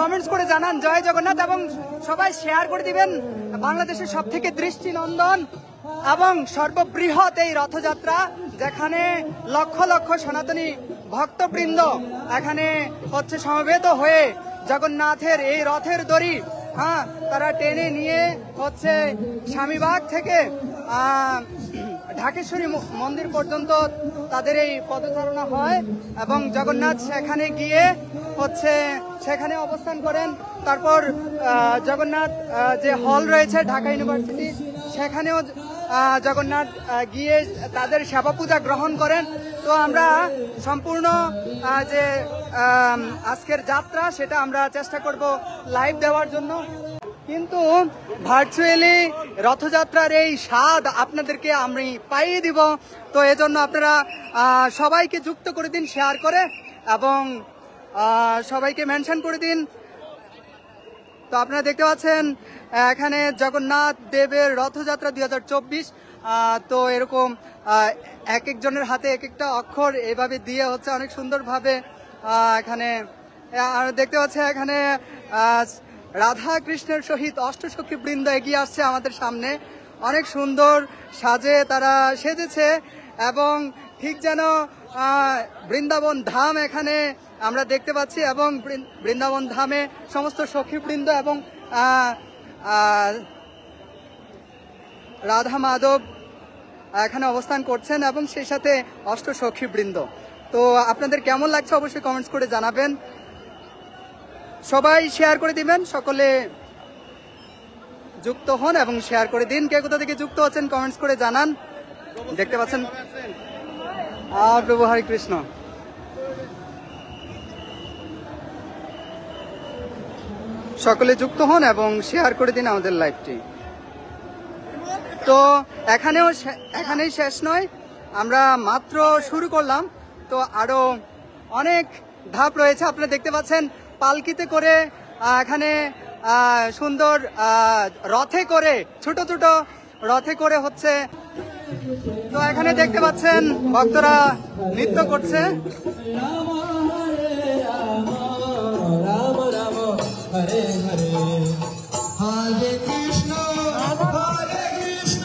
Comments করে জানান জয় জগন্নাথ, এবং সবাই শেয়ার করে দিবেন। বাংলাদেশের সব থেকে দৃষ্টিনন্দন এবং সর্ববৃহৎ এই রথযাত্রা, যেখানে লক্ষ লক্ষ সনাতনী ভক্তবৃন্দ এখানে হচ্ছে সমবেত হয়ে জগন্নাথের এই রথের দড়ি তারা টেনে নিয়ে হচ্ছে স্বামীবাগ থেকে ঢাকেশ্বরী মন্দির পর্যন্ত তাদের এই পদচারণা হয়, এবং জগন্নাথ সেখানে গিয়ে হচ্ছে সেখানে অবস্থান করেন। তারপর জগন্নাথ যে হল রয়েছে ঢাকা ইউনিভার্সিটি, সেখানেও জগন্নাথ গিয়ে তাদের সেবা পূজা গ্রহণ করেন। তো আমরা সম্পূর্ণ যে আজকের যাত্রা সেটা আমরা চেষ্টা করব লাইভ দেওয়ার জন্য, কিন্তু ভার্চুয়ালি রথযাত্রার এই স্বাদ আপনাদেরকে আমি পাইয়ে দিব। তো এজন্য আপনারা সবাইকে যুক্ত করে দিন শেয়ার করে, এবং সবাইকে মেনশন করে দিন। তো আপনারা দেখতে পাচ্ছেন এখানে জগন্নাথ দেবের রথযাত্রা 2024। তো এরকম এক একজনের হাতে এক একটা অক্ষর এভাবে দিয়ে হচ্ছে অনেক সুন্দরভাবে এখানে দেখতে পাচ্ছি। এখানে রাধা কৃষ্ণের সহিত অষ্টসখী বৃন্দ এগিয়ে আসছে আমাদের সামনে, অনেক সুন্দর সাজে তারা সেজেছে, এবং ঠিক যেন বৃন্দাবন ধাম এখানে আমরা দেখতে পাচ্ছি, এবং বৃন্দাবন ধামে সমস্ত সখীবৃন্দ এবং রাধা মাধব এখানে অবস্থান করছেন, এবং সেই সাথে অষ্টসখীবৃন্দ। তো আপনাদের কেমন লাগছে অবশ্যই কমেন্টস করে জানাবেন। সবাই শেয়ার করে দিবেন, সকলে যুক্ত হন এবং শেয়ার করে দিন। কে কোথা থেকে যুক্ত হচ্ছেন কমেন্টস করে জানান। দেখতে পাচ্ছেন প্রভু হরে কৃষ্ণ। সকলে যুক্ত হন এবং শেয়ার করে দিন আমাদের লাইভটি। তো এখানেই শেষ নয়, আমরা মাত্র শুরু করলাম। তো আরো অনেক ধাপ রয়েছে। আপনারা দেখতে পাচ্ছেন পালকিতে করে এখানে সুন্দর রথে করে ছোট ছোট রথে করে হচ্ছে। তো এখানে দেখতে পাচ্ছেন ভক্তরা নৃত্য করছে। হরে হরে হরে কৃষ্ণ হরে কৃষ্ণ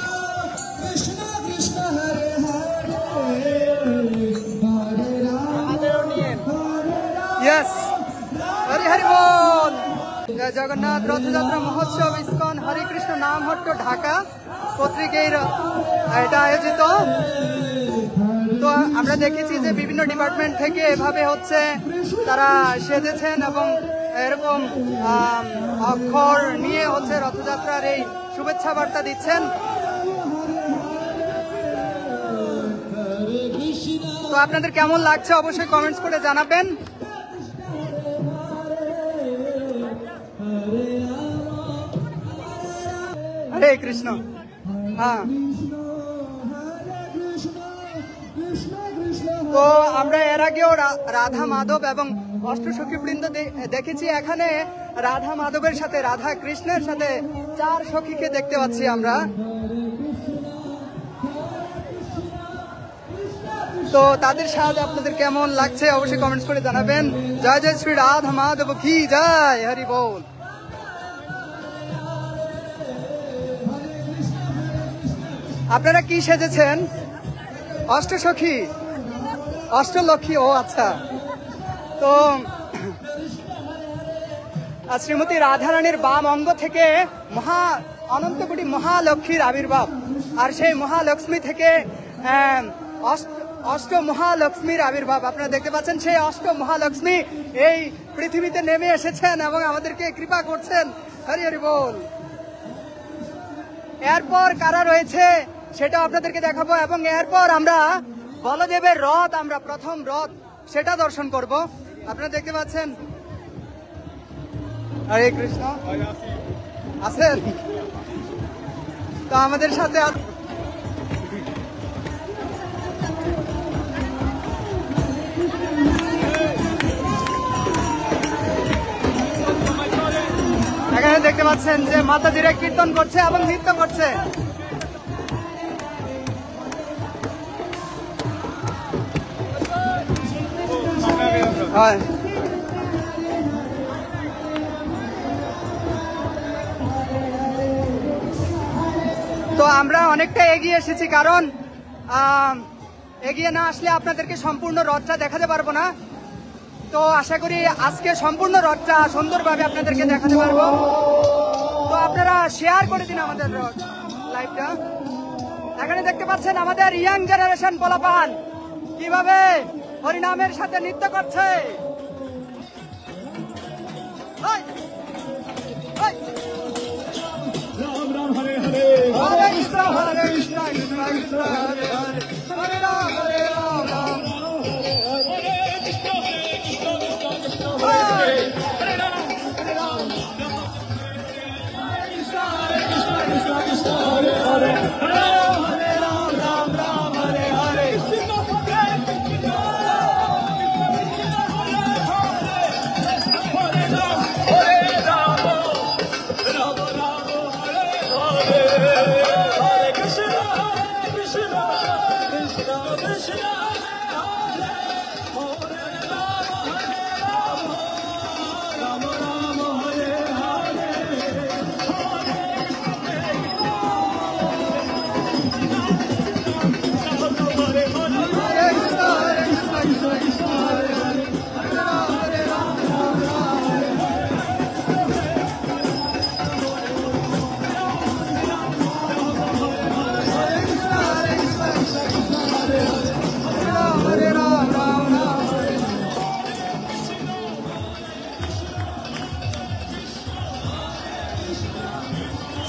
কৃষ্ণ কৃষ্ণ হরে হরে হরে রাম ইয়েস, হরি হরি বল। জয় জগন্নাথ রথযাত্রা মহোৎসব ইস্কন হরে কৃষ্ণ নামহট্ট ঢাকা কর্তৃক এটা আয়োজিত। তো আমরা দেখেছি যে বিভিন্ন ডিপার্টমেন্ট থেকে এভাবে হচ্ছে তারা সেজেছেন এবং এরকম অক্ষর নিয়ে হচ্ছে রথযাত্রার এই শুভেচ্ছা বার্তা দিচ্ছেন। তো আপনাদের কেমন লাগছে অবশ্যই কমেন্টস করে জানাবেন। হরে কৃষ্ণ। হ্যাঁ, তো আমরা এর আগেও রাধা মাধব এবং অষ্টসখীবৃন্দ দেখেছি। এখানে রাধা মাধবের সাথে রাধা কৃষ্ণের সাথে 4 সখীকে দেখতে পাচ্ছি আমরা। তো তাদের সাথে আপনাদের কেমন লাগছে অবশ্যই কমেন্টস করে জানাবেন। জয় জয় শ্রী রাধা মাধব কি জয়, হরি বল। আপনারা কি সেজেছেন? অষ্টসখী, অষ্টলক্ষ্মী। ও আচ্ছা। তো শ্রীমতী রাধারানীর বাম অঙ্গ থেকে অনন্ত কোটি মহালক্ষ্মীর আবির্ভাব, আর সেই মহালক্ষ্মী থেকে অষ্ট মহালক্ষ্মীর আবির্ভাব। আপনারা দেখতে পাচ্ছেন সেই অষ্ট মহালক্ষ্মী এই পৃথিবীতে নেমে এসেছেন এবং আমাদেরকে কৃপা করছেন। হরি হরি বল। এরপর কারা রয়েছে সেটা আপনাদেরকে দেখাবো, এবং এরপর আমরা বলদেবের রথ, আমরা প্রথম রথ সেটা দর্শন করব। আপনারা দেখতে পাচ্ছেন। হরে কৃষ্ণ। আছেন? তো আমাদের সাথে এখানে দেখতে পাচ্ছেন যে মাতাজিরা কীর্তন করছে এবং নৃত্য করছে। তো আমরা অনেকটা এগিয়ে এসেছি, কারণ এগিয়ে না আসলে আপনাদেরকে সম্পূর্ণ রথটা দেখাতে পারবো না। তো আশা করি আজকে সম্পূর্ণ রথটা সুন্দরভাবে আপনাদেরকে দেখাতে পারবো। তো আপনারা শেয়ার করে দিন আমাদের লাইভটা। এখানে দেখতে পাচ্ছেন আমাদের ইয়াং জেনারেশন পোলাপান কিভাবে হরিনামের সাথে নৃত্য করছে। রাম রাম হরে হরে, হরে কৃষ্ণ হরে কৃষ্ণ কৃষ্ণ কৃষ্ণ হরে হরে, হরে রাম হরে রাম রাম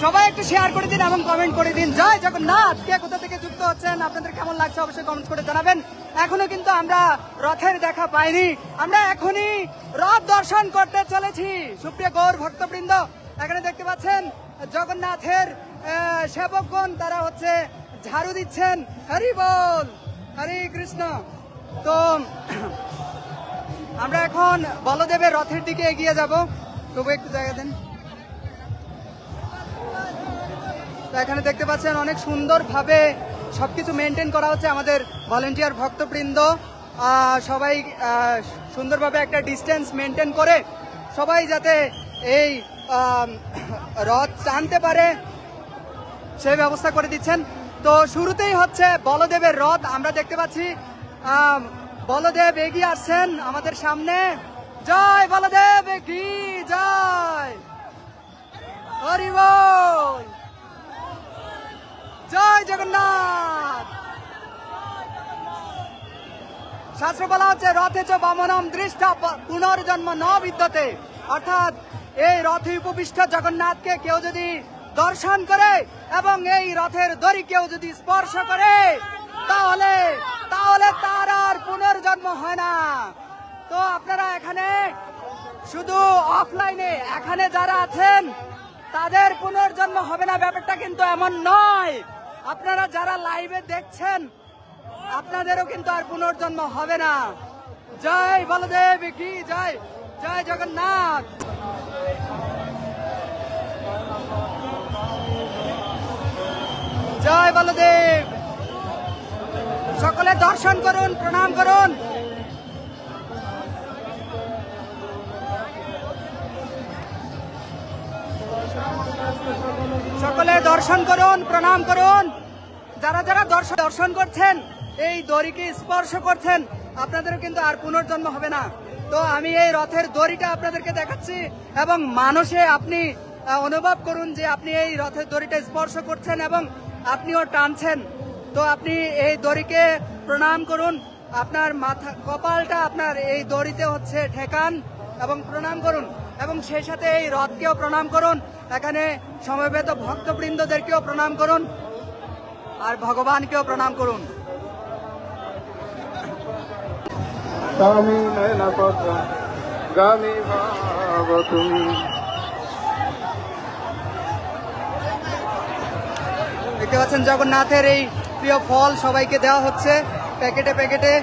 সবাই একটু শেয়ার করে দিন এবং কমেন্ট করে দিন। জয় জগন্নাথ। কে কোথা থেকে যুক্ত হচ্ছেন, আপনাদের কেমন লাগছে অবশ্যই কমেন্ট করে জানাবেন। এখনো কিন্তু আমরা রথের দেখা পাইনি, আমরা এখনই রথ দর্শন করতে চলেছি। সুপ্রিয় গৌর ভক্তবৃন্দ, এখানে দেখতে পাচ্ছেন জগন্নাথের সেবকগণ, তারা হচ্ছে ঝাড়ু দিচ্ছেন। হরি বল, হরে কৃষ্ণ। তো আমরা এখন বলদেবের রথের দিকে এগিয়ে যাব। তবু একটু জায়গা দেন। তো এখানে দেখতে পাচ্ছেন অনেক সুন্দরভাবে সবকিছু মেনটেন করা হচ্ছে। আমাদের ভলেন্টিয়ার ভক্তবৃন্দ সবাই সুন্দরভাবে একটা ডিস্টেন্স মেনটেন করে সবাই যাতে এই রথ টানতে পারে সেই ব্যবস্থা করে দিচ্ছেন। তো শুরুতেই হচ্ছে বলদেবের রথ। আমরা দেখতে পাচ্ছি বলদেব এগিয়ে আসছেন আমাদের সামনে। জয় বলদেব কি জয়, হরি বল, জয় জগন্নাথ। শাস্ত্র বলা হচ্ছে রথে চ বামনম দৃষ্টা পুনর্জন্ম ন বিদ্যতে, অর্থাৎ এই রথে উপবিষ্ট জগন্নাথকে কেউ যদি দর্শন করে এবং এই রথের দড়ি কেউ যদি স্পর্শ করে তাহলে তার আর পুনর্জন্ম হয় না। তো আপনারা এখানে শুধু অফলাইনে এখানে যারা আছেন তাদের পুনর্জন্ম হবে না, ব্যাপারটা কিন্তু এমন নয়। আপনারা যারা লাইভে দেখছেন আপনাদেরও কিন্তু আর পুনর্জন্ম হবে না। জয় বলদেব কি জয়, জয় জগন্নাথ। জয় বলদেব। সকলে দর্শন করুন, প্রণাম করুন। সকলে দর্শন করুন, প্রণাম করুন। যারা যারা দর্শন করছেন, এই দড়িকে স্পর্শ করছেন, আপনাদেরও কিন্তু আর পুনর্জন্ম হবে না। তো আমি এই রথের দড়িটা আপনাদেরকে দেখাচ্ছি এবং মানুষে আপনি অনুভব করুন যে আপনি এই রথের দড়িটা স্পর্শ করছেন এবং আপনিও টানছেন। তো আপনি এই দড়িকে প্রণাম করুন, আপনার মাথা কপালটা আপনার এই দড়িতে হচ্ছে ঠেকান এবং প্রণাম করুন, এবং সেই সাথে এই রথকেও প্রণাম করুন। এখানে সমবেত ভক্তবৃন্দদেরকেও প্রণাম করুন আর ভগবানকেও প্রণাম করুন। গামী নয়নপদ্ম গামী ভাব তুমি। দেখতে পাচ্ছেন জগন্নাথের এই প্রিয় ফল সবাইকে দেওয়া হচ্ছে প্যাকেটে প্যাকেটে।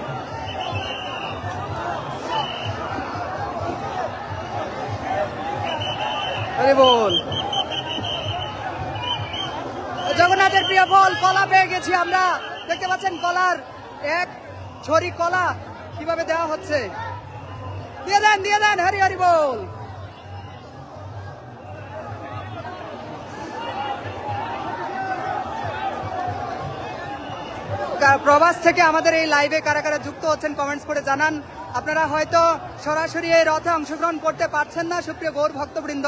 হরি বল। জগন্নাথের প্রিয় ফল কলা পেয়ে গেছি আমরা। দেখতে পাচ্ছেন কলার এক ছড়ি কলা কিভাবে দেওয়া হচ্ছে। দিয়ে দেন, দিয়ে দেন। হরি হরি বল। প্রবাস থেকে আমাদের এই লাইভে কারা কারা যুক্ত হচ্ছেন কমেন্টস করে জানান। আপনারা হয়তো সরাসরি এই রথে অংশগ্রহণ করতে পারছেন না সুপ্রিয় গৌর ভক্তবৃন্দ,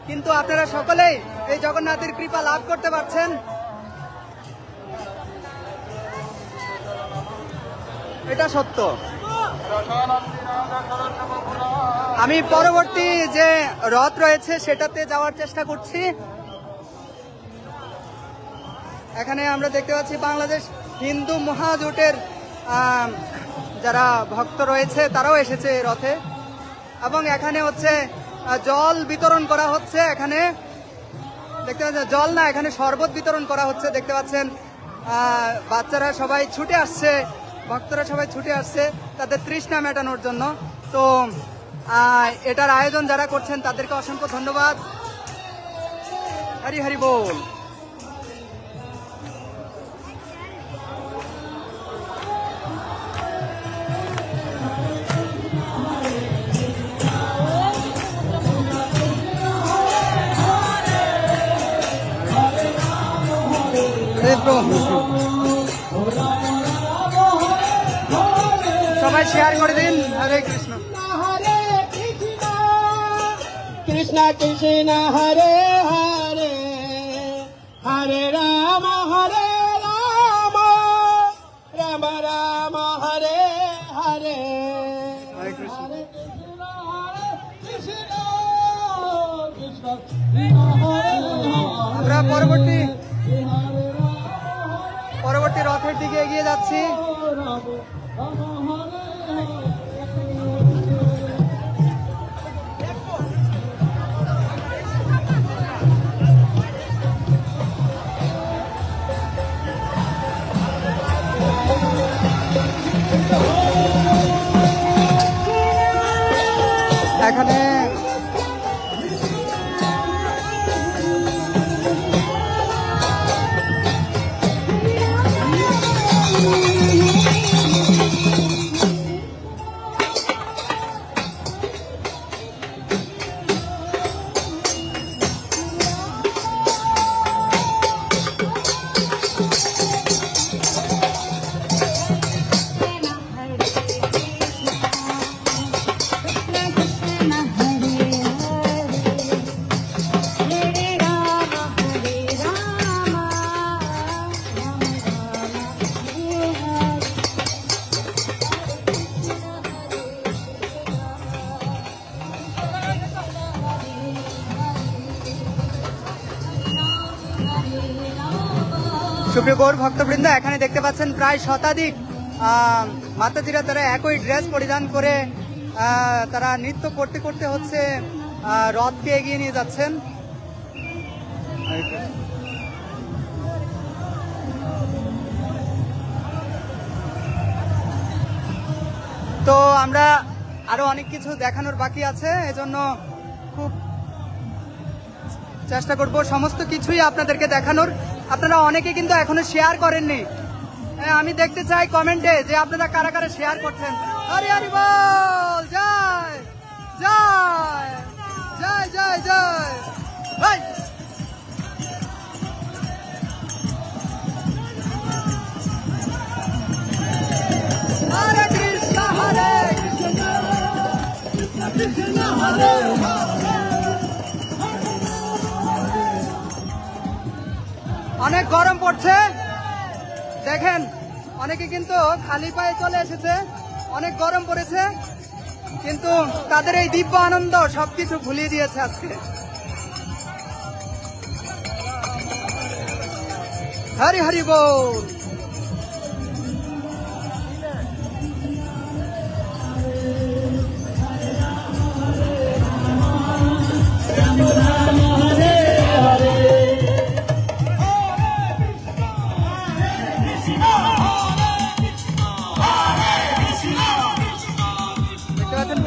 কিন্তু আপনারা সকলেই এই জগন্নাথের কৃপা লাভ করতে পারছেন। এটা সত্য। আমি পরবর্তী যে রথ রয়েছে সেটাতে যাওয়ার চেষ্টা করছি। এখানে আমরা দেখতে পাচ্ছি বাংলাদেশ হিন্দু মহাজোটের যারা ভক্ত রয়েছে তারাও এসেছে এই রথে, এবং এখানে হচ্ছে জল বিতরণ করা হচ্ছে। এখানে দেখতে পাচ্ছেন জল না, এখানে শরবত বিতরণ করা হচ্ছে। দেখতে পাচ্ছেন বাচ্চারা সবাই ছুটে আসছে, ভক্তরা সবাই ছুটে আসছে তাদের তৃষ্ণা মেটানোর জন্য। তো এটার আয়োজন যারা করছেন তাদেরকে অসংখ্য ধন্যবাদ। হরি হরি বল। সবাই শেয়ার করে দিন। হরে কৃষ্ণ হরে কৃষ্ণ কৃষ্ণ কৃষ্ণ হরে হরে হরে রাম রাম রাম হরে হরে হরে কৃষ্ণ। কৃষ্ণ কৃষ্ণ আমরা পরবর্তী রথের দিকে এগিয়ে যাচ্ছি। এখানে সুপ্রিয় গৌর ভক্তবৃন্দ, এখানে দেখতে পাচ্ছেন প্রায় শতাধিক মাতাজিরা তারা একই ড্রেস পরিধান করে তারা নৃত্য করতে করতে হচ্ছে রথকে এগিয়ে নিয়ে যাচ্ছেন। তো আমরা আরো অনেক কিছু দেখানোর বাকি আছে, এজন্য খুব চেষ্টা করব সমস্ত কিছুই আপনাদেরকে দেখানোর। আপনারা অনেকে কিন্তু এখনো শেয়ার করেননি, আমি দেখতে চাই কমেন্টে যে আপনারা কারা কারা শেয়ার করছেন। হরি হরি বল, জয় জয় জয় জয় জয়। হরে কৃষ্ণ হরে কৃষ্ণ কৃষ্ণ কৃষ্ণ হরে হরে। অনেক গরম পড়ছে, দেখেন অনেকে কিন্তু খালি পায়ে চলে এসেছে, অনেক গরম পড়েছে, কিন্তু তাদের এই দিব্য আনন্দ সবকিছু ভুলিয়ে দিয়েছে আজকে। হরি হরি বল।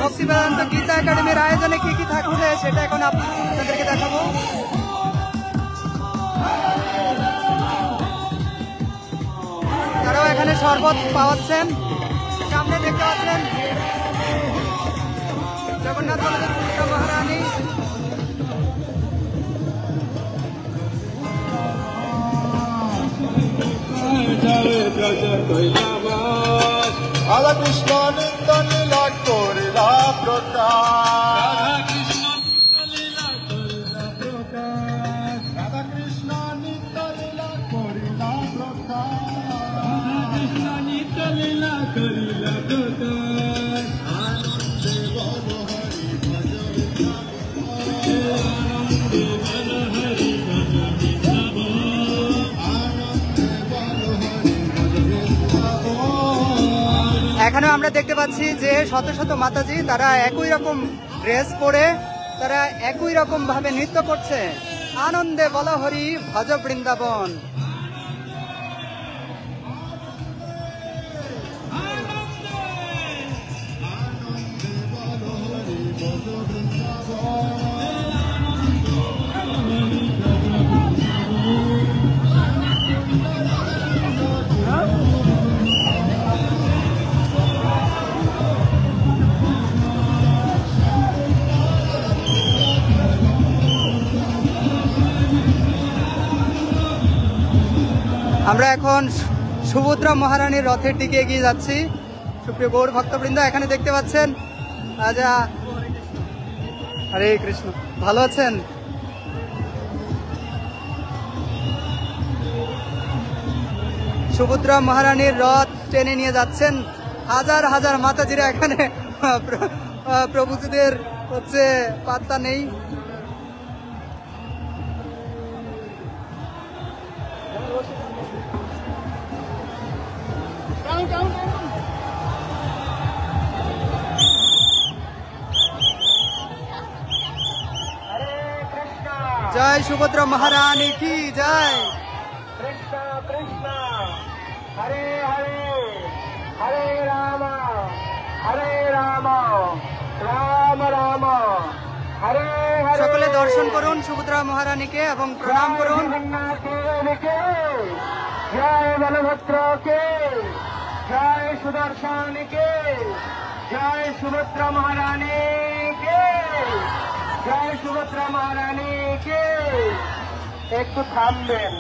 ভক্তি বেদান্ত গীতা একাডেমির আয়োজনে কি কি থাকছে সেটা এখন আপনাদেরকে দেখাবো। তারাও এখানে শরবত পাওয়াচ্ছেন, সামনে দেখতে পাচ্ছেন জগন্নাথ বলদেব সুভদ্রা মহারানী। রাধা কৃষ্ণ নিত্য লীলা করিলা প্রকাশ রাধা কৃষ্ণ নিত্য লীলা করিলা এখানে আমরা দেখতে পাচ্ছি যে শত শত মাতাজি তারা একই রকম ড্রেস পরে তারা একই রকম ভাবে নৃত্য করছে। আনন্দে বলা হরি ভজ বৃন্দাবন। আমরা এখন সুভদ্রা মহারানীর রথের দিকে এগিয়ে যাচ্ছি। সুপ্রিয় গৌর ভক্তবৃন্দ, এখানে দেখতে পাচ্ছেন আজা হরে কৃষ্ণ, ভালো আছেন? সুভদ্রা মহারানীর রথ টেনে নিয়ে যাচ্ছেন হাজার হাজার মাতাজিরা। এখানে প্রভুজিদের হচ্ছে পাত্তা নেই। জয় সুভদ্রা মহারানী কি জয়। কৃষ্ণ কৃষ্ণ হরে হরে হরে রাম রাম রাম হরে হরে। সকলে দর্শন করুন সুভদ্রা মহারানীকে এবং প্রণাম করুন। জয় বলভদ্রকে, জয় সুদর্শনকে, জয় সুভদ্রা মহারানীকে, জয় সুভদ্রা মহারানীকে। একটু থামবেন।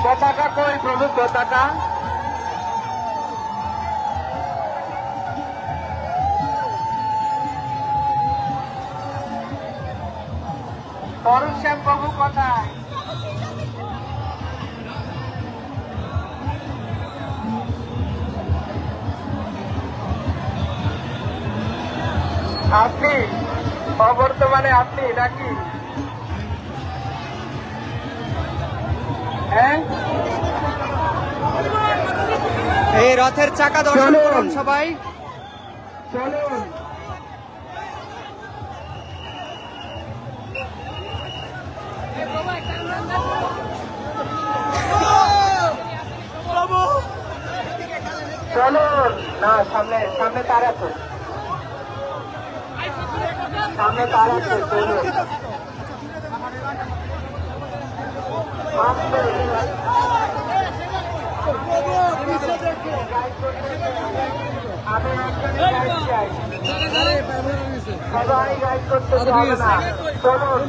পতাকা কই প্রভু, পতাকা? তরুণ শ্যাম প্রভু কোথায়? আপনি বর্তমানে আপনি নাকি? হ্যাঁ, এই রথের চাকা দর্শন করুন সবাই। চলুন। চলুন না, সামনে সামনে তার আছে, সামনে তার আছে। চলুন আমি সবাই গাইড করতে হবে না। চলুন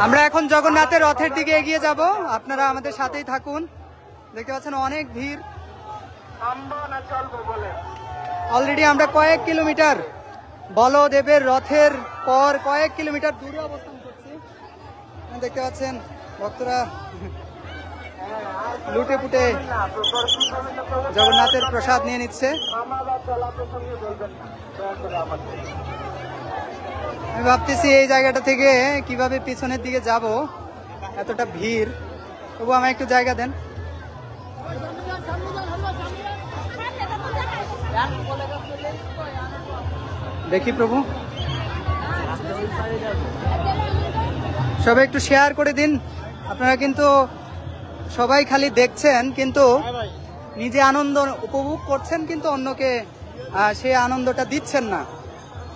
আমরা এখন জগন্নাথের রথের দিকে এগিয়ে যাব, আপনারা আমাদের সাথেই থাকুন। দেখতে পাচ্ছেন অনেক ভিড়। অলরেডি আমরা কয়েক কিলোমিটার বলদেবের রথের পর কয়েক কিলোমিটার দূরে অবস্থান করছি। দেখতে পাচ্ছেন ভক্তরা লুটে পুটে জগন্নাথের প্রসাদ নিয়ে নিচ্ছে। আমি ভাবতেছি এই জায়গাটা থেকে কিভাবে পিছনের দিকে যাব, এতটা ভিড়। তবু আমায় একটু জায়গা দেন। দেখি প্রভু, সবাই একটু শেয়ার করে দিন। আপনারা কিন্তু সবাই খালি দেখছেন কিন্তু নিজে আনন্দ উপভোগ করছেন, কিন্তু অন্যকে সেই আনন্দটা দিচ্ছেন না।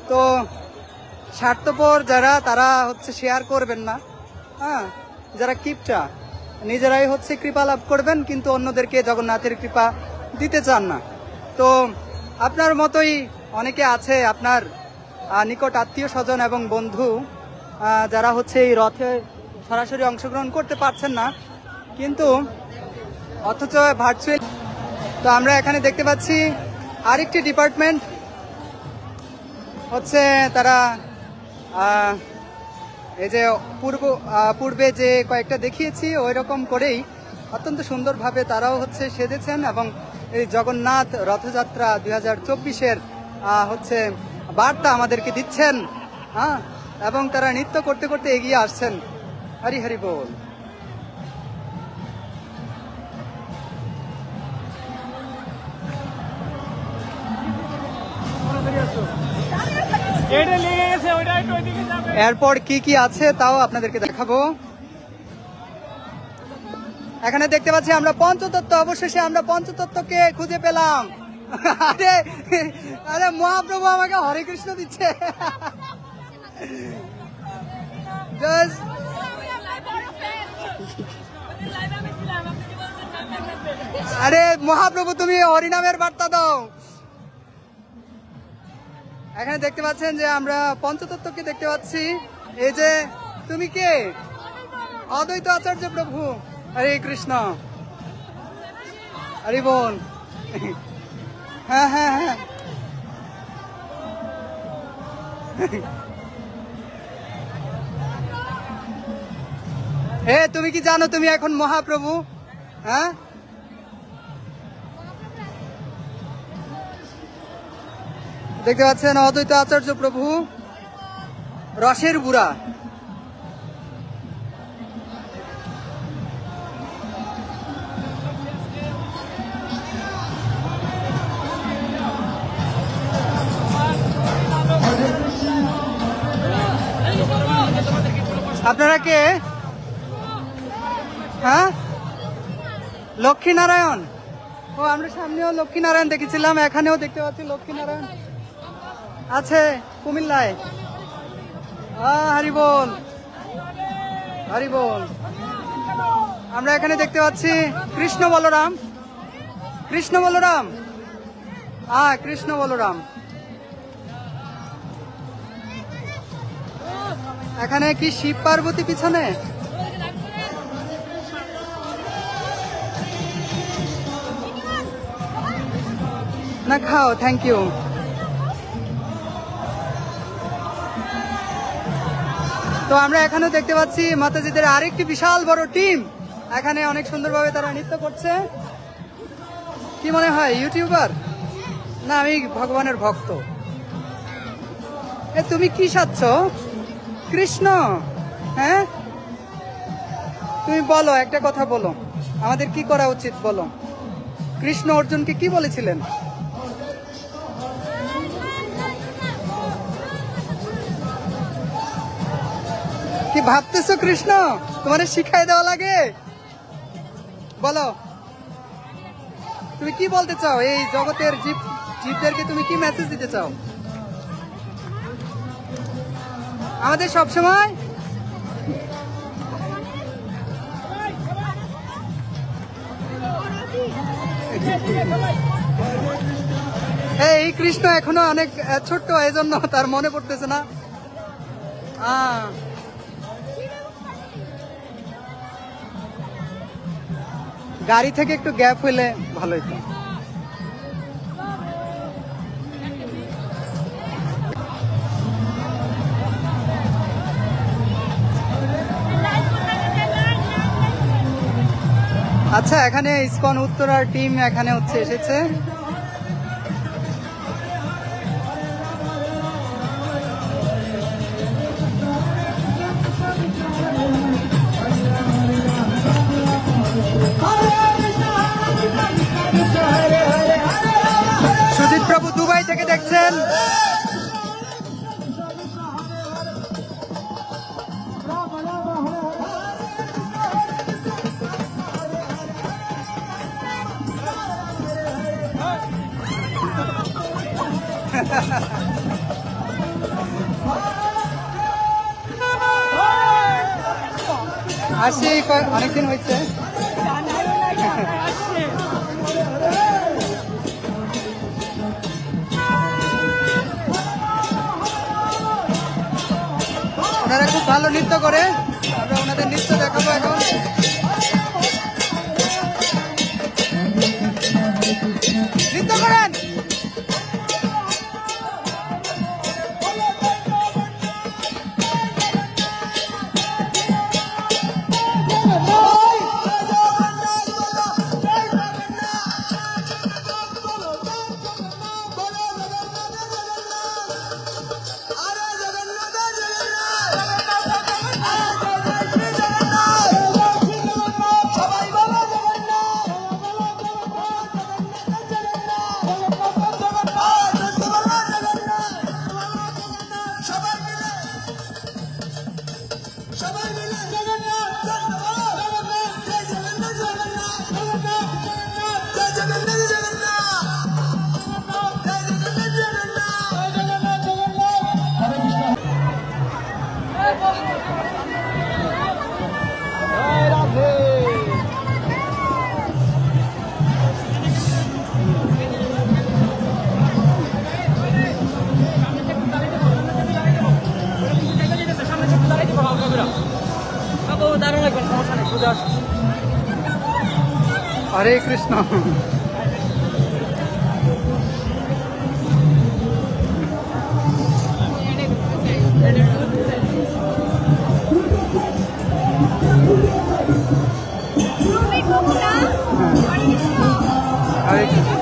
তো স্বার্থপর যারা তারা হচ্ছে শেয়ার করবেন না, হ্যাঁ, যারা কিপটা নিজেরাই হচ্ছে কৃপা লাভ করবেন, কিন্তু অন্যদেরকে জগন্নাথের কৃপা দিতে চান না। তো আপনার মতোই অনেকে আছে আপনার নিকট আত্মীয় স্বজন এবং বন্ধু যারা হচ্ছে এই রথে সরাসরি অংশগ্রহণ করতে পারছেন না, কিন্তু অথচ ভার্চুয়াল। তো আমরা এখানে দেখতে পাচ্ছি আরেকটি ডিপার্টমেন্ট হচ্ছে তারা এই যে পূর্বে যে কয়েকটা দেখিয়েছি ওই রকম করেই অত্যন্ত সুন্দরভাবে তারাও হচ্ছে সেজেছেন এবং এই জগন্নাথ রথযাত্রা 2024-এর হচ্ছে বার্তা আমাদেরকে দিচ্ছেন, হ্যাঁ, এবং তারা নৃত্য করতে করতে এগিয়ে আসছেন। হরি হরি বল। এরপর কি কি আছে তাও আপনাদেরকে দেখাবো। এখানে দেখতে পাচ্ছি আমরা পঞ্চতত্ত্ব, অবশেষে আমরা পঞ্চতত্ত্বকে খুঁজে পেলাম। আরে আরে মহাপ্রভু আমাকে হরে কৃষ্ণ দিচ্ছে। আরে মহাপ্রভু তুমি হরিনামের বার্তা দাও। এখানে দেখতে পাচ্ছেন যে আমরা পঞ্চতত্ত্বকে দেখতে পাচ্ছি। এই যে তুমি কে? অদ্বৈত আচার্য প্রভু। হরে কৃষ্ণ, হরি বল। হ্যাঁ হ্যাঁ হ্যাঁ, হে তুমি কি জানো তুমি এখন মহাপ্রভু? হ্যাঁ, দেখতে পাচ্ছেন অদ্বৈত আচার্য প্রভু রসের বুড়া। আপনারা কে? হ্যাঁ, লক্ষ্মীনারায়ণ। ও আমরা সামনেও লক্ষ্মীনারায়ণ দেখেছিলাম, এখানেও দেখতে পাচ্ছি লক্ষ্মীনারায়ণ আছে কুমিল্লায়। হরি বল, হরি বল। আমরা এখানে দেখতে পাচ্ছি কৃষ্ণ বলরাম, কৃষ্ণ বলরাম, হ্যাঁ কৃষ্ণ বলরাম। এখানে কি শিব পার্বতী পিছনে? না খাও, থ্যাংক ইউ। তো আমরা এখানেও দেখতে পাচ্ছি মাতাজিদের আরেকটি বিশাল বড় টিম। এখানে অনেক সুন্দরভাবে তারা নৃত্য করছে। কি মনে হয় ইউটিউবার? না, আমি ভগবানের ভক্ত। এ তুমি কি সাজছ? কৃষ্ণ? হ্যাঁ, তুমি বলো, একটা কথা বলো, আমাদের কি করা উচিত বলো। কৃষ্ণ অর্জুনকে কি বলেছিলেন? কি ভাবতেছো কৃষ্ণ তোমার শিখাই দেওয়া লাগে? বলো, তুমি কি বলতে চাও? এই জগতের জীবদেরকে তুমি কি মেসেজ দিতে চাও? আমাদের সব সময় এই কৃষ্ণ এখনো অনেক ছোট্ট, এই জন্য তার মনে পড়তেছে না। গাড়ি থেকে একটু গ্যাপ হইলে ভালো হইতো। আচ্ছা, এখানে ইসকন উত্তরার টিম এখানে হচ্ছে এসেছে। সুজিত প্রভু দুবাই থেকে দেখছেন। আসি, অনেকদিন হয়েছে। ভালো নৃত্য করে। আমরা ওনাদের নৃত্য দেখাবো এখন। নৃত্য করেন। হরে কৃষ্ণ। হরে কৃষ্ণ।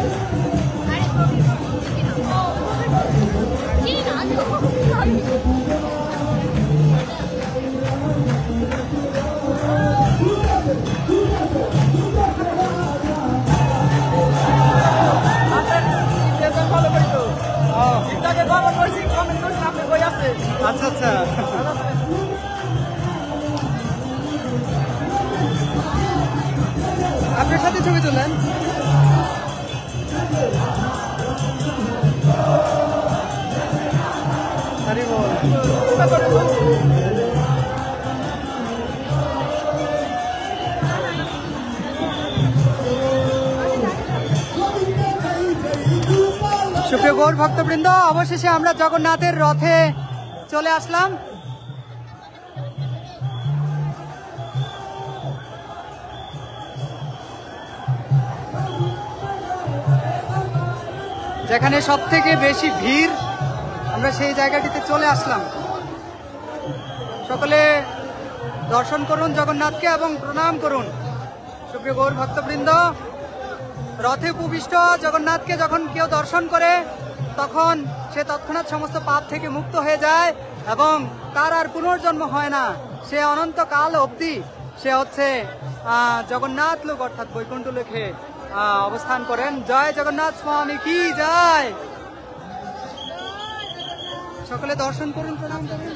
আচ্ছা আচ্ছা, আপনার সাথে ছবি তুলেন। হরি বল। সুপ্রিয় গৌর ভক্তবৃন্দ, অবশেষে আমরা জগন্নাথের রথে চলে আসলাম। যেখানে সব থেকে বেশি ভিড়, আমরা সেই জায়গাটিতে চলে আসলাম। সকলে দর্শন করুন জগন্নাথকে এবং প্রণাম করুন। সুপ্রিয় গৌর ভক্তবৃন্দ, রথে উপবিষ্ট জগন্নাথকে যখন কেউ দর্শন করে তখন সে তৎক্ষণাৎ সমস্ত পাপ থেকে মুক্ত হয়ে যায় এবং তার আর পুনর্জন্ম হয় না। সে অনন্তকাল অবধি সে হচ্ছে জগন্নাথ লোক অর্থাৎ বৈকুণ্ঠ লোকে অবস্থান করেন। জয় জগন্নাথ স্বামী কি জয়। সকলে দর্শন করুন, প্রণাম করুন।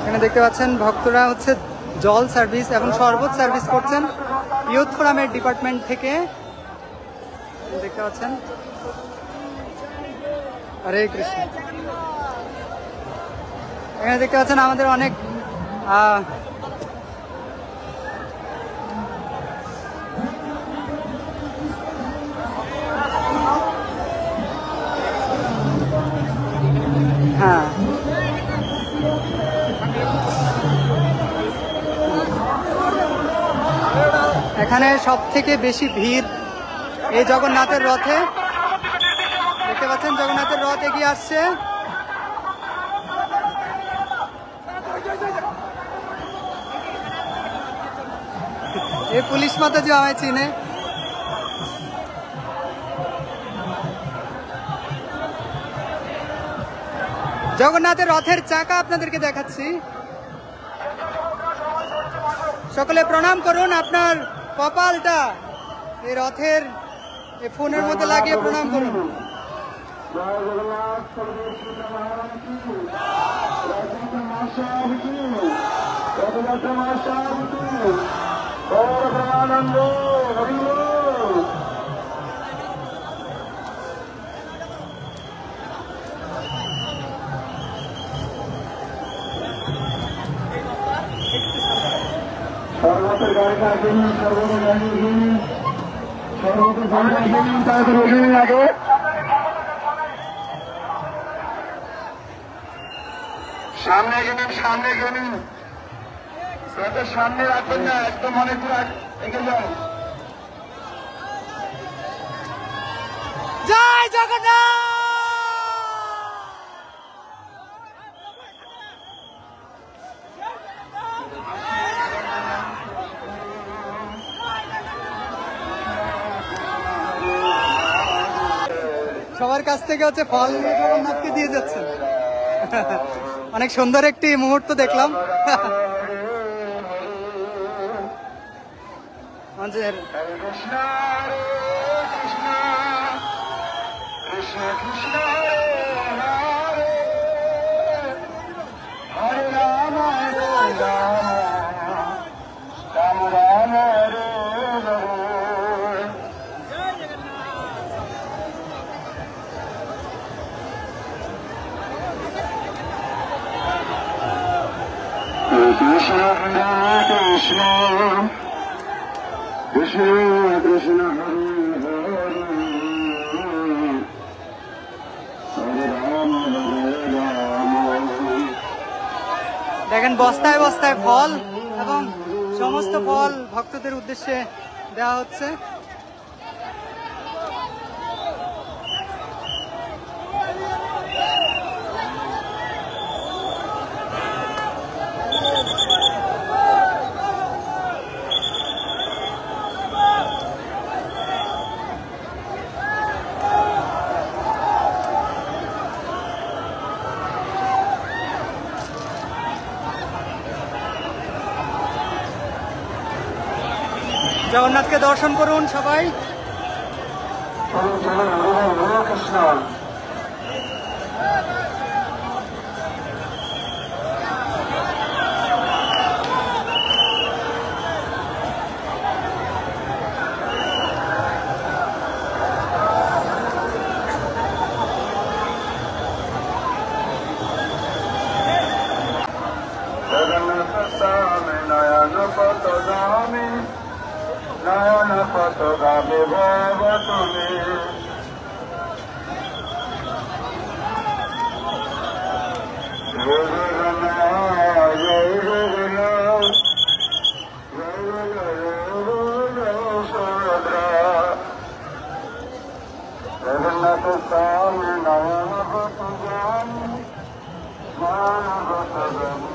এখানে দেখতে পাচ্ছেন ভক্তরা হচ্ছে জল সার্ভিস এবং শরবত সার্ভিস করছেন ইউথ ফোরামের ডিপার্টমেন্ট থেকে। দেখতে পাচ্ছেন। হরে কৃষ্ণ। এখানে দেখতে পাচ্ছেন আমাদের অনেক হ্যাঁ এখানে সব থেকে বেশি ভিড় এই জগন্নাথের রথে। দেখতে পাচ্ছেন জগন্নাথের রথ এগিয়ে আসছে। এই পুলিশ মাতা যে আমায় চিনে। জগন্নাথের রথের চাকা আপনাদেরকে দেখাচ্ছি। সকলে প্রণাম করুন। আপনার কপালটা এই রথের ফোনের মধ্যে লাগিয়ে প্রণাম করুন। সর্বত্র গাড়ি থাকবেন, সর্বত্র গাড়ি সর্বত্র তাড়াতাড়ি আগে সামনে গেলেন, সামনে গেলেন, রথের সামনে রাখবেন না, একদম অনেক এগিয়ে যান। জয় জগন্নাথ। সবার কাছ থেকে হচ্ছে ফল নিয়ে জগন্নাথকে দিয়ে যাচ্ছেন। অনেক সুন্দর একটি মুহূর্ত দেখলাম। মঞ্চের কৃষ্ণ কৃষ্ণ কৃষ্ণ কৃষ্ণ হরে রাম রাম রাম হরে কৃষ্ণ কৃষ্ণ কৃষ্ণ কৃষ্ণ হরে হরে রাম দেখেন বস্তায় বস্তায় ফল এবং সমস্ত ফল ভক্তদের উদ্দেশ্যে দেওয়া হচ্ছে। জগন্নাথকে দর্শন করুন সবাই। কৃষ্ণ জগন্নাথ স্বামী নয়ন পতগামী নয়ন পতগামী ভব তুমি জগন্নাথ স্বামী নয়ন পতগামী নয়ন পতগামী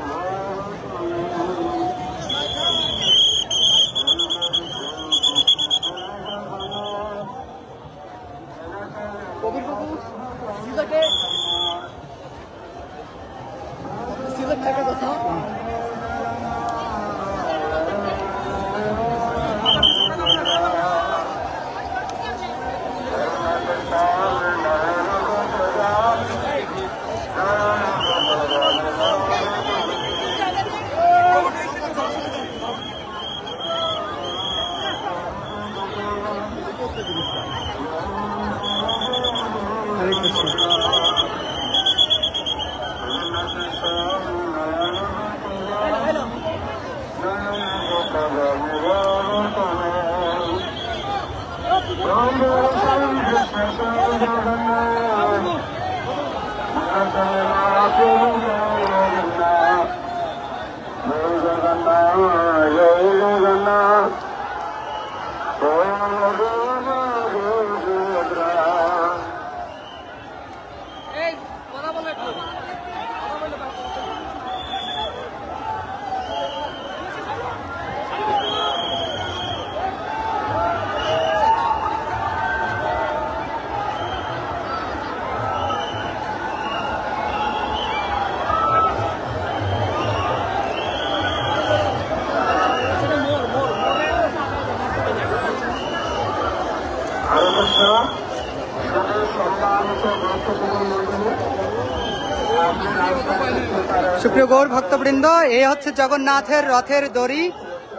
সুপ্রিয় গৌর ভক্তবৃন্দ, এই হচ্ছে জগন্নাথের রথের দড়ি।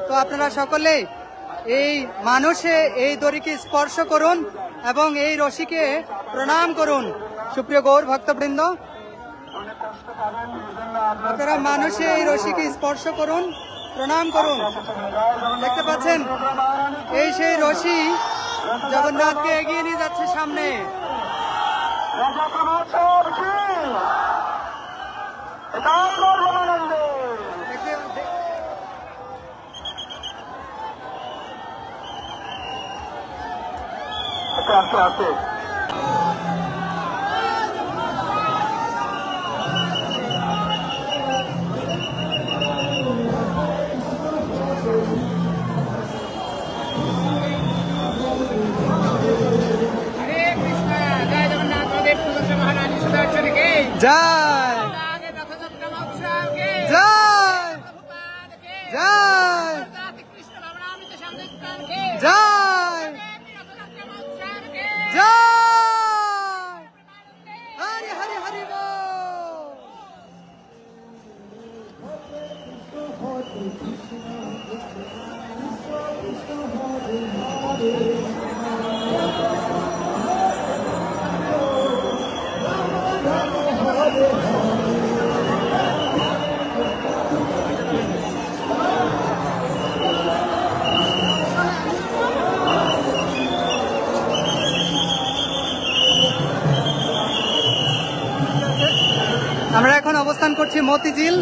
তো আপনারা সকলে এই মানুষে এই দড়িকে স্পর্শ করুন এবং এই রশিকে প্রণাম করুন। সুপ্রিয় গৌর ভক্তবৃন্দ, আপনারা মানুষে এই রশিকে স্পর্শ করুন, প্রণাম করুন। দেখতে পাচ্ছেন এই সেই রশি জগন্নাথকে এগিয়ে নিয়ে যাচ্ছে সামনে। এটা বসে আছে। জয় জয় জয় জয় জয় হরি হরি হরি বল। আমরা এখন অবস্থান করছি মতিঝিল।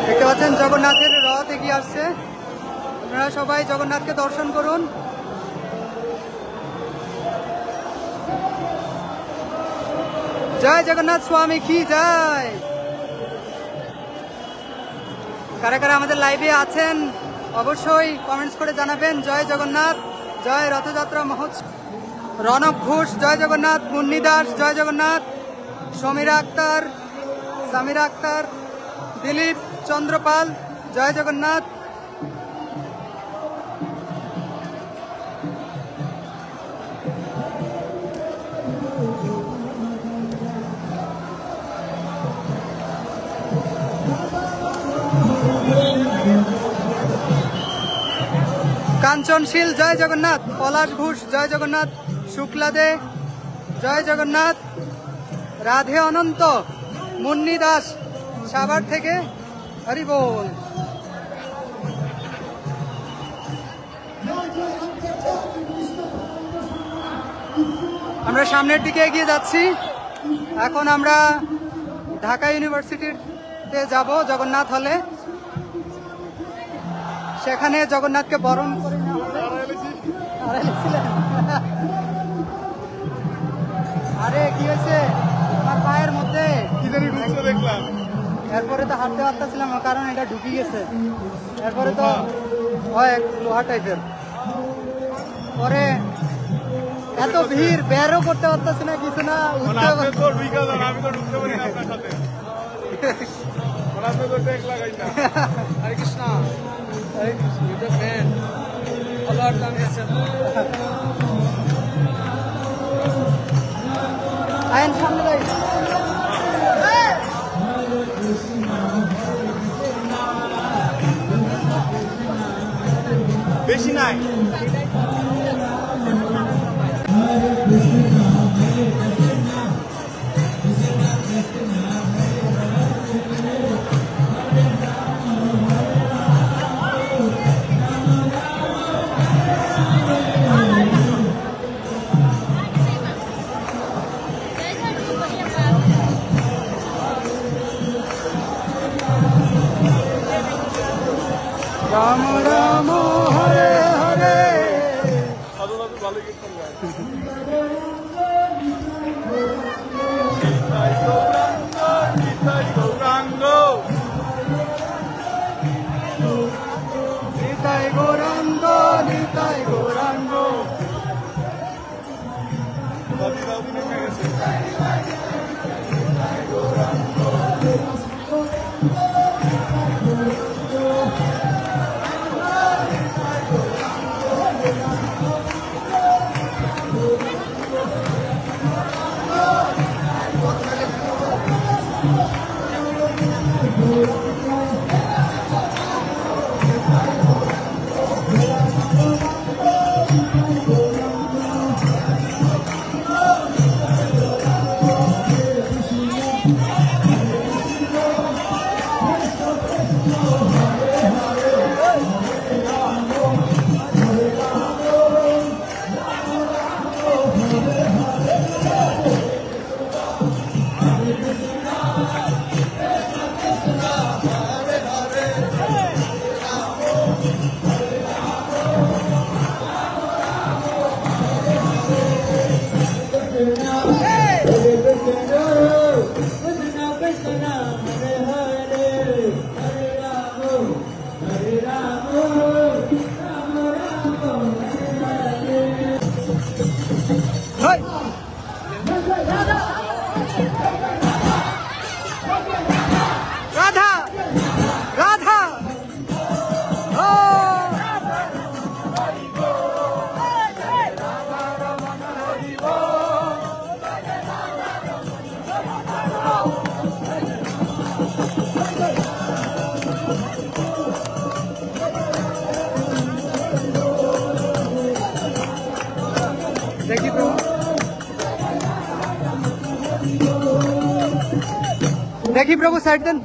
দেখতে পাচ্ছেন জগন্নাথের রথ এগিয়ে আসছে। আপনারা সবাই জগন্নাথকে দর্শন করুন। জয় জগন্নাথ স্বামী কি জয়। কারা কারা আমাদের লাইভে আছেন অবশ্যই কমেন্টস করে জানাবেন। জয় জগন্নাথ, জয় রথযাত্রা মহোৎসব। রণব ঘোষ জয় জগন্নাথ, মুন্নি দাস জয় জগন্নাথ, সমীরা আক্তার, সামিরা আক্তার, দিলীপ চন্দ্রপাল জয় জগন্নাথ। কাঞ্চনশীল জয় জগন্নাথ, পলাশ ঘোষ জয় জগন্নাথ, শুক্লা দে জয় জগন্নাথ, রাধে অনন্ত, মুন্নি দাস সাভার থেকে হরি বল। আমরা সামনের দিকে এগিয়ে যাচ্ছি। এখন আমরা ঢাকা ইউনিভার্সিটিতে যাব জগন্নাথ হলে। সেখানে জগন্নাথকে বরণ করে আরে কি হয়েছে আমার পায়ের মধ্যে দেখলাম, এরপরে তো হাঁটতে পারতেছিলাম না কারণ এটা ঢুকে গেছে। এরপরে তো হয় লোহা টাইপের। পরে এত ভিড় বেরও করতে পারতেছি না কিছু না। হরে কৃষ্ণ হরে কৃষ্ণ আইন সামনে যাই। বেশি নাই। রাম রাম হরে হরে নিতাই গৌরাঙ্গ নিতাই গৌরাঙ্গ। দেখি প্রভু সাইড দেন।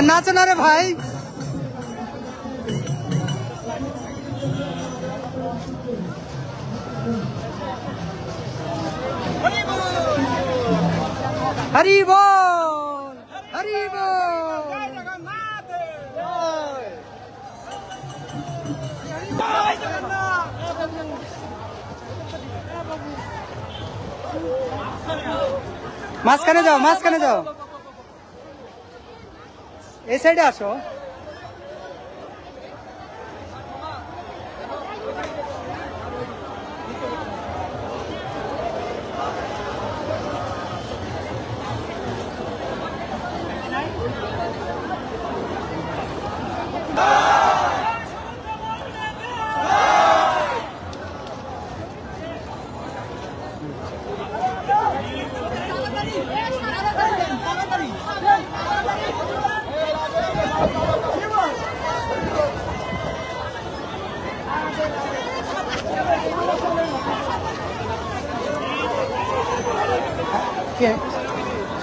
নাচো না রে ভাই। হরি বল, হরি বল। মাঝখানে যাও, মাঝখানে যাও, এই সাইডে আসো।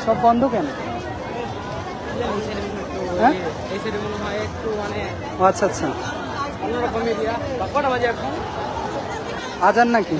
সব বন্ধ কেন? আচ্ছা আচ্ছা, আজান নাকি?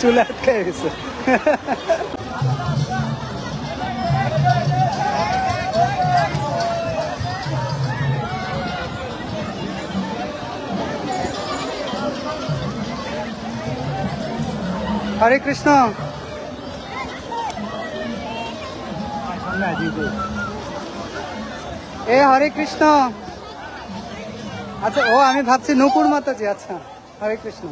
চুলে আটকে গেছে। হরে কৃষ্ণ। এ হরে কৃষ্ণ। আচ্ছা, ও আমি ভাবছি নূপুর মাতাজি। আচ্ছা, হরে কৃষ্ণ।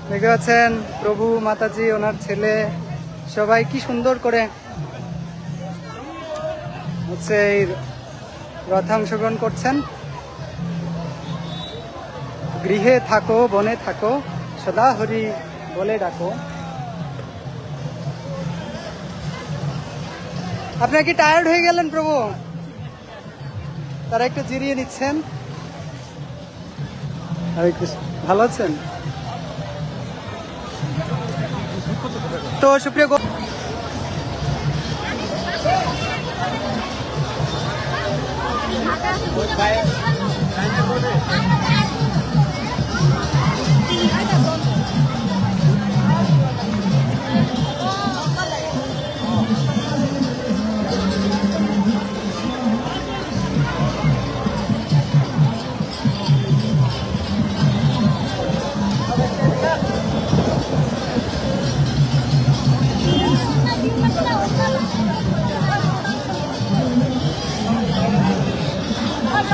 দেখতে পাচ্ছেন প্রভু, মাতাজি, ওনার ছেলে সবাই কি সুন্দর করে হচ্ছে এই রথে অংশগ্রহণ করছেন। গৃহে থাকো, বনে থাকো, সদা হরি বলে ডাকো। আপনারা কি টায়ার্ড হয়ে গেলেন প্রভু? তারা একটু জিরিয়ে নিচ্ছেন। হরে কৃষ্ণ। ভালো আছেন তো? সুপ্রিয়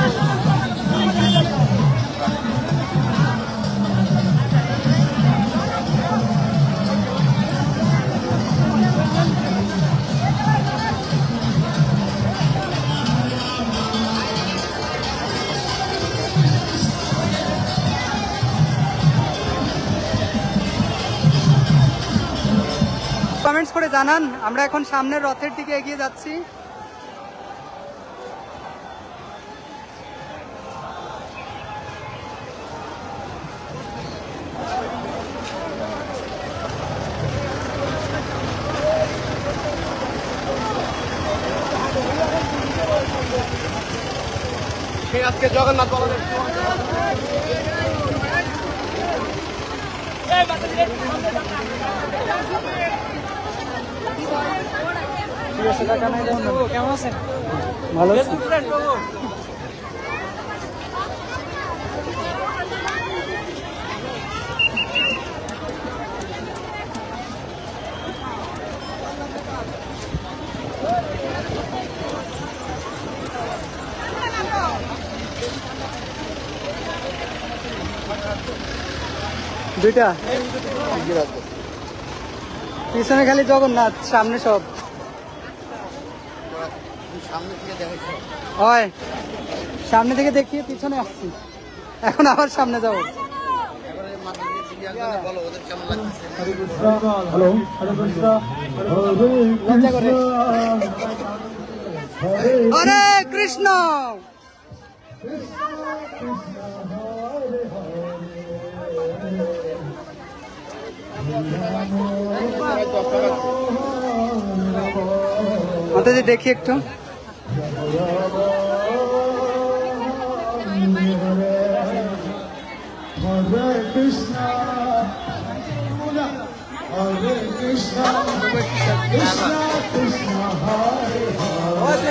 Thank you. করে জানান। আমরা এখন সামনের রথের দিকে এগিয়ে যাচ্ছি। আজকে জগন্নাথ বলরাম কেমন আছেন? ভালো আছি। দুইটা পিছনে খালি জগন্নাথ, সামনে সব হয়। সামনে থেকে দেখিয়ে পিছনে আসছি, এখন আবার সামনে যাবো। হরে কৃষ্ণ। মাতাজি দেখি একটু। Hare Krishna, Hare Krishna, Krishna Krishna, Hare Hare.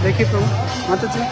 देखिए प्रभु माता जी।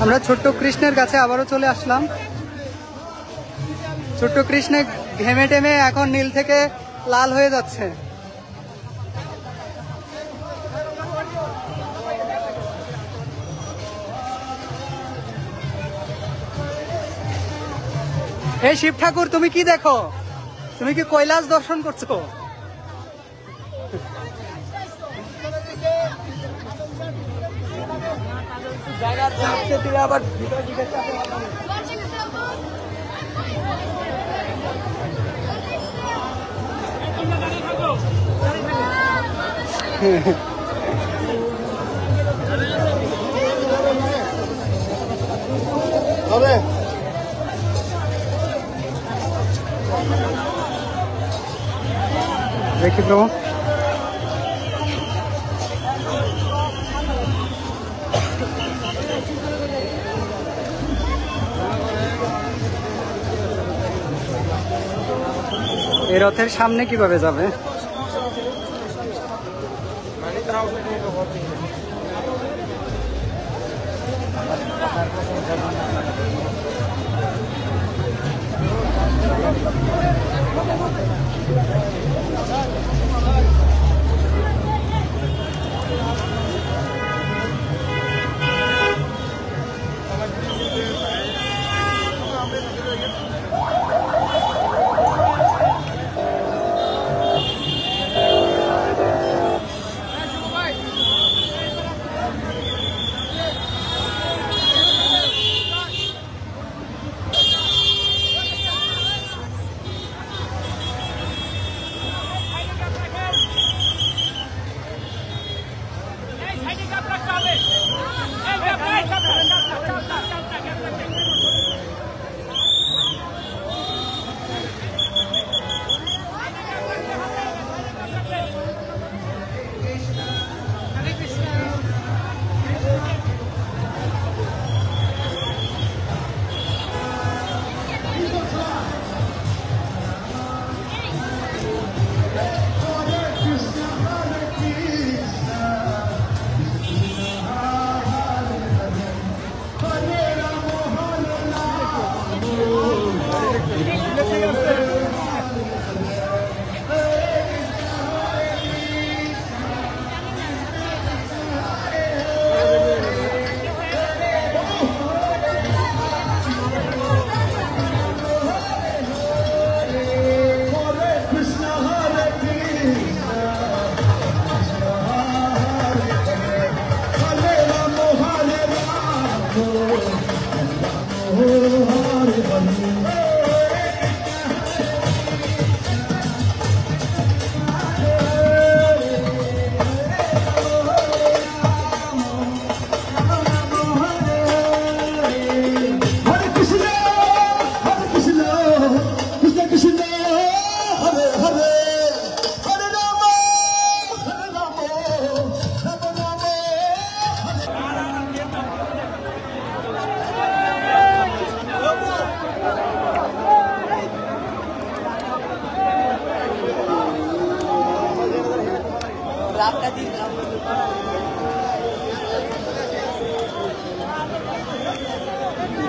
আমরা ছোট্ট কৃষ্ণের কাছে আবারও চলে আসলাম। ছোট্ট কৃষ্ণ ঘেমে টেমে এখন নীল থেকে লাল হয়ে যাচ্ছে। এই শিব ঠাকুর, তুমি কি দেখো? তুমি কি কৈলাস দর্শন করছো? আবার হবে দেখি প্রভু। এই রথের সামনে কিভাবে যাবে?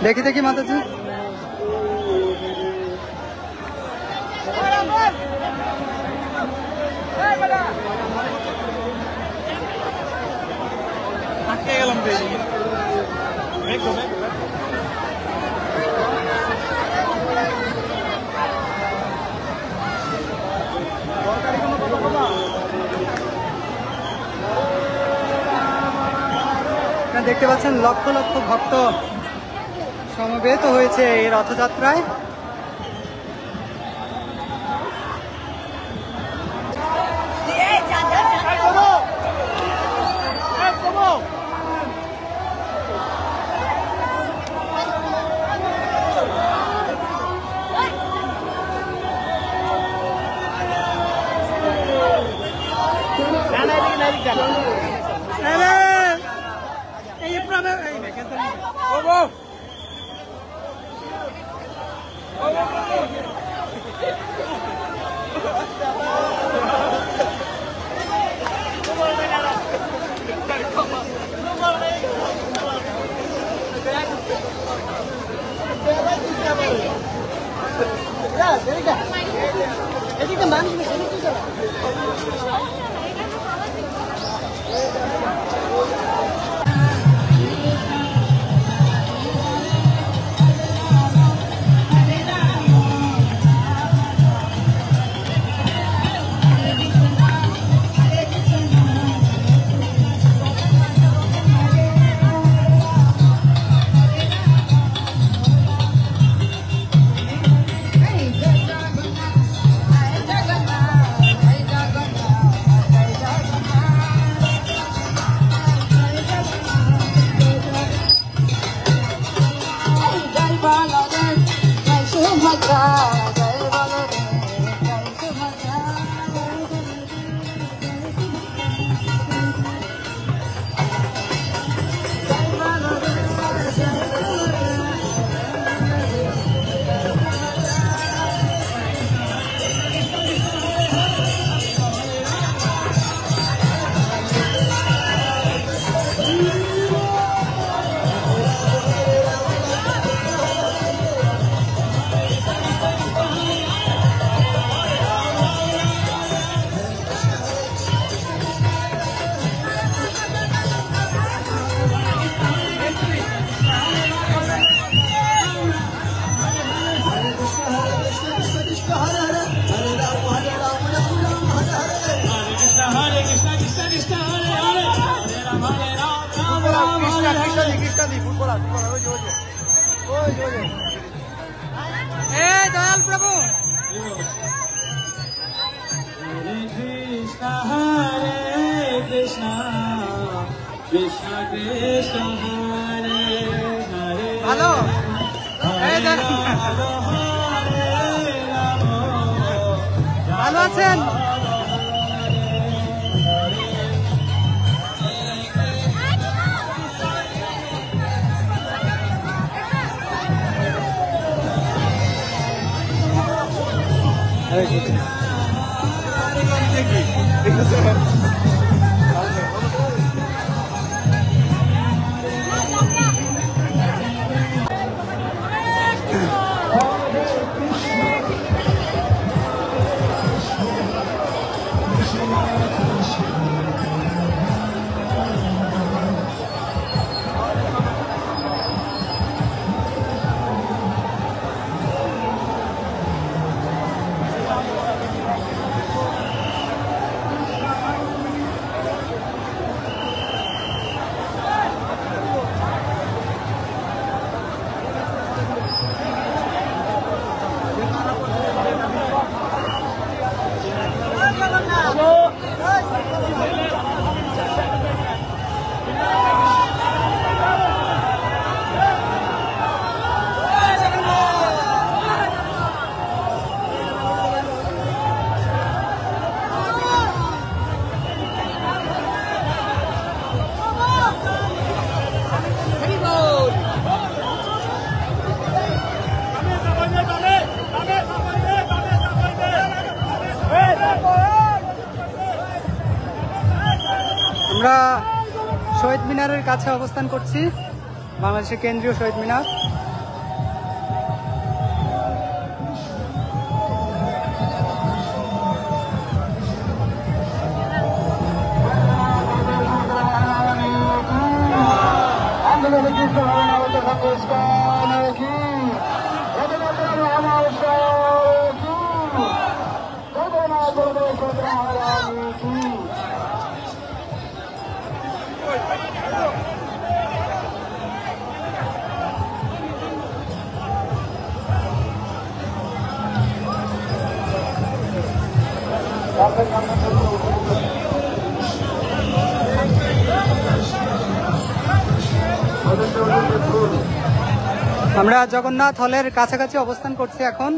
দেখি দেখি মাতাজি। আটকে গেলাম তো দেখতে পাচ্ছেন লক্ষ লক্ষ ভক্ত সমবেত হয়েছে এই রথযাত্রায়। দয়াল প্রভু ভালো ভালো আছেন? আমরা শহীদ মিনারের কাছে অবস্থান করছি, বাংলাদেশের কেন্দ্রীয় শহীদ মিনার। আমরা জগন্নাথ হলের কাছাকাছি অবস্থান করছি এখন।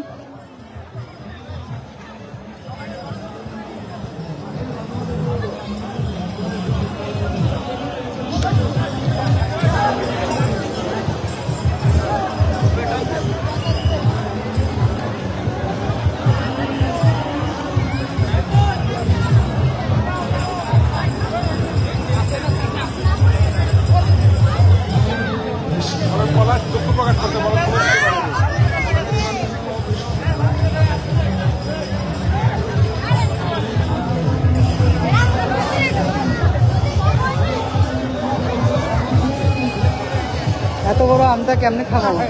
এত বড় আমটা কেমনে খাওয়াবো?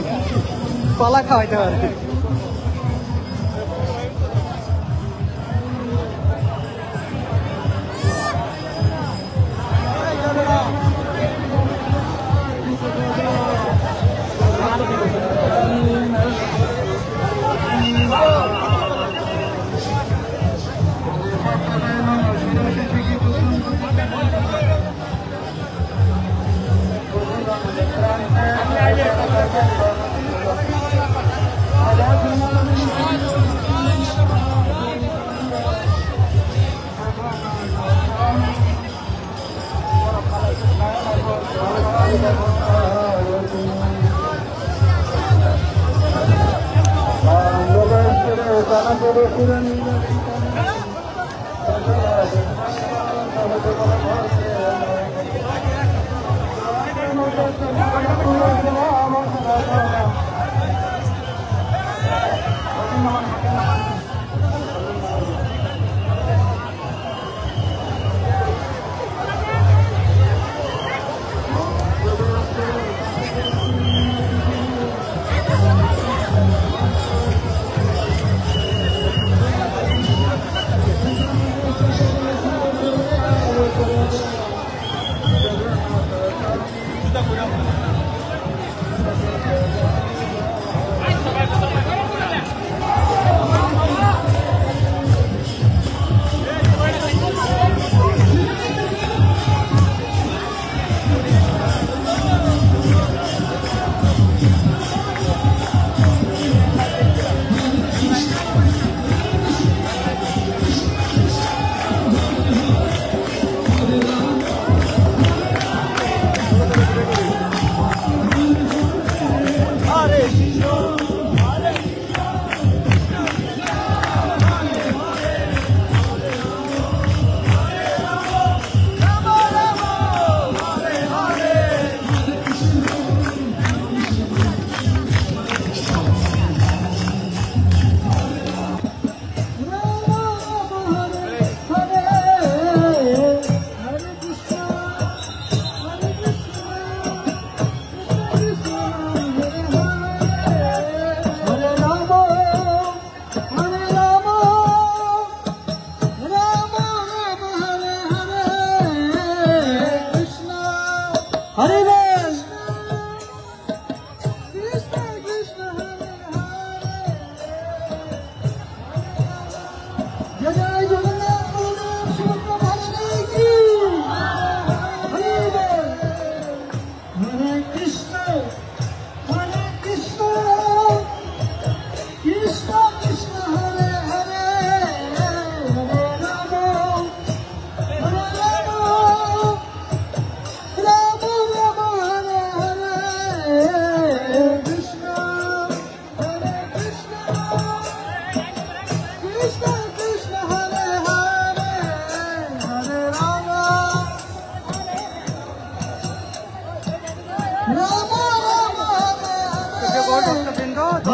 কলা খাওয়াইতে পারে।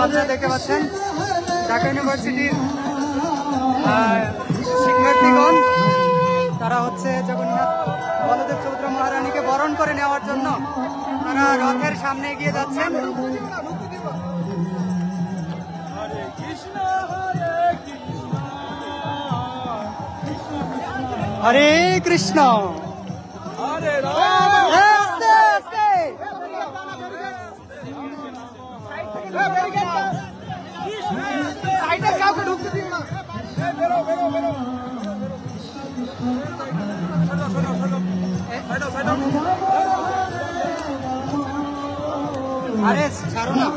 আপনারা দেখতে পাচ্ছেন ঢাকা ইউনিভার্সিটির শিক্ষার্থীগণ তারা হচ্ছে জগন্নাথ বলদেব সুভদ্রা মহারানীকে বরণ করে নেওয়ার জন্য তারা রথের সামনে এগিয়ে যাচ্ছেন। হরে কৃষ্ণ হরে রাম। আস্তে আস্তে আরে ছাড়ো না।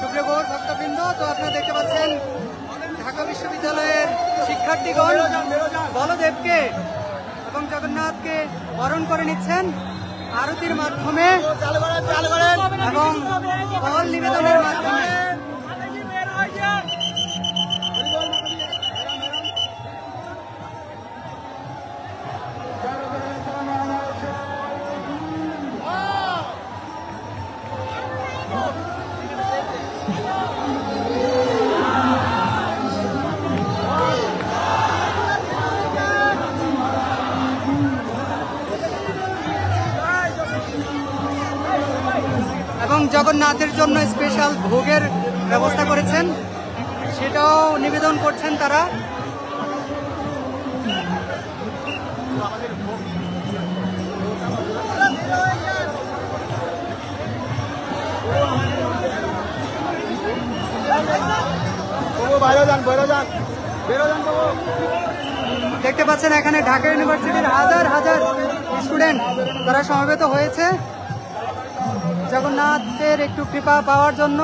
সুপ্রিয় ভক্তবৃন্দ, তো আপনারা দেখতে পাচ্ছেন ঢাকা বিশ্ববিদ্যালয়ের শিক্ষার্থীগণ বলদেবকে এবং জগন্নাথকে বরণ করে নিচ্ছেন আরতির মাধ্যমে এবং ফল নিবেদনের মাধ্যমে। এবং জগন্নাথের জন্য স্পেশাল ভোগের ব্যবস্থা করেছেন, সেটাও নিবেদন করছেন তারা। দেখতে পাচ্ছেন এখানে ঢাকা ইউনিভার্সিটির হাজার হাজার স্টুডেন্ট তারা সমবেত হয়েছে জগন্নাথের একটু কৃপা পাওয়ার জন্য।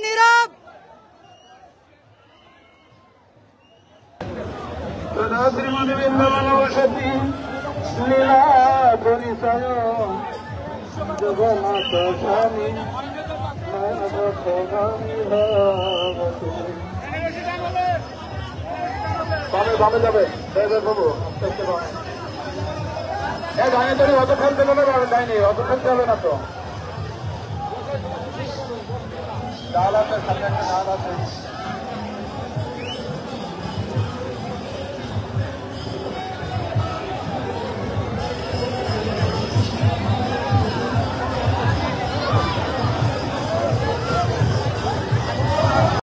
নীরব শ্রীমতী বৃন্দাবন নারায়ণ জগন্নাথ স্বামী মানব স্বামী ভগবতী। বামে বামে যাবে বাবু ডাইনে ধরে অত খেলতে হবে না, ডাইনে অত খেলতে হবে না তো। ডাল আছে, সামনে একটা ডাল আছে।